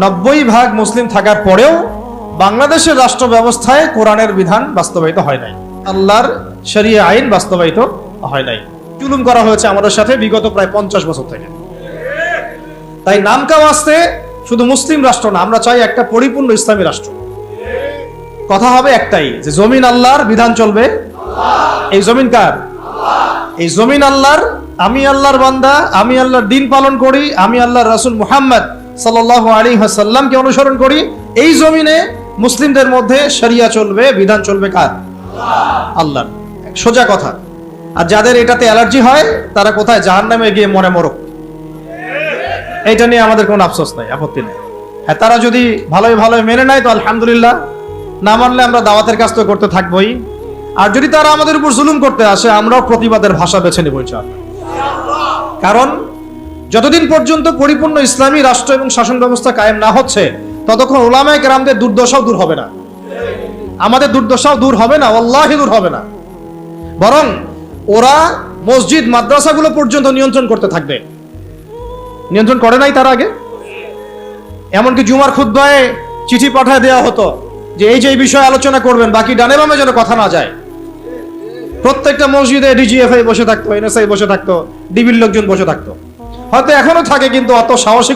90% মুসলিম থাকার পরেও বাংলাদেশের রাষ্ট্র ব্যবস্থায় কোরআনের বিধান বাস্তবায়িত হয় নাই, আল্লাহর শরিয়া আইন বাস্তবায়িত হয় নাই। জুলুম করা হয়েছে আমাদের সাথে বিগত প্রায় 50 বছর থেকে। তাই নামকা ওয়াস্তে শুধু মুসলিম রাষ্ট্র না, আমরা চাই একটা পরিপূর্ণ ইসলামী রাষ্ট্র। কথা হবে একটাই, যে জমিন আল্লাহর, বিধান চলবে। এই জমিন কার? এই জমিন আল্লাহর। আমি আল্লাহর বান্দা, আমি আল্লাহর দিন পালন করি, আমি আল্লাহর রাসূল মুহাম্মদ সাল্লাল্লাহু আলাইহি ওয়াসাল্লামকে অনুসরণ করি। এই জমিনে মুসলিমদের মধ্যে শরিয়া চলবে, বিধান চলবে কার? আল্লাহর। সোজা কথা। আর যাদের এটাতে অ্যালার্জি হয় তারা কোথায়? জাহান্নামে গিয়ে মরে মরক। এইটা নিয়ে আমাদের কোনো আফসোস নাই, আপত্তি নেই। হ্যাঁ, তারা যদি ভালোই ভালোই মেনে নেয় তো আলহামদুলিল্লাহ, না মানলে আমরা দাওয়াতের কাজ তো করতে থাকবোই। আর যদি তারা আমাদের উপর জুলুম করতে আসে, আমরাও প্রতিবাদের ভাষা বেছে নেব ইনশাআল্লাহ। কারণ যতদিন পর্যন্ত পরিপূর্ণ ইসলামী রাষ্ট্র এবং শাসন ব্যবস্থা কায়েম না হচ্ছে, ততক্ষণ উলামায়ে কেরামদের দুর্দশাও দূর হবে না, আমাদের দুর্দশাও দূর হবে না, ওয়াল্লাহি দূর হবে না। বরং ওরা মসজিদ মাদ্রাসাগুলো পর্যন্ত নিয়ন্ত্রণ করতে থাকবে। নিয়ন্ত্রণ করে নাই তার আগে? এমনকি জুমার খুতবায় চিঠি পাঠায় দেওয়া হতো যে এই যে এই বিষয়ে আলোচনা করবেন, বাকি ডানে বামে যেন কথা না যায়। প্রত্যেকটা মসজিদে ডিজিএফআই বসে থাকতো, এনএসআই বসে থাকতো, ডিবির লোকজন বসে থাকতো। হয়তো এখনো থাকে, কিন্তু অত সাহসী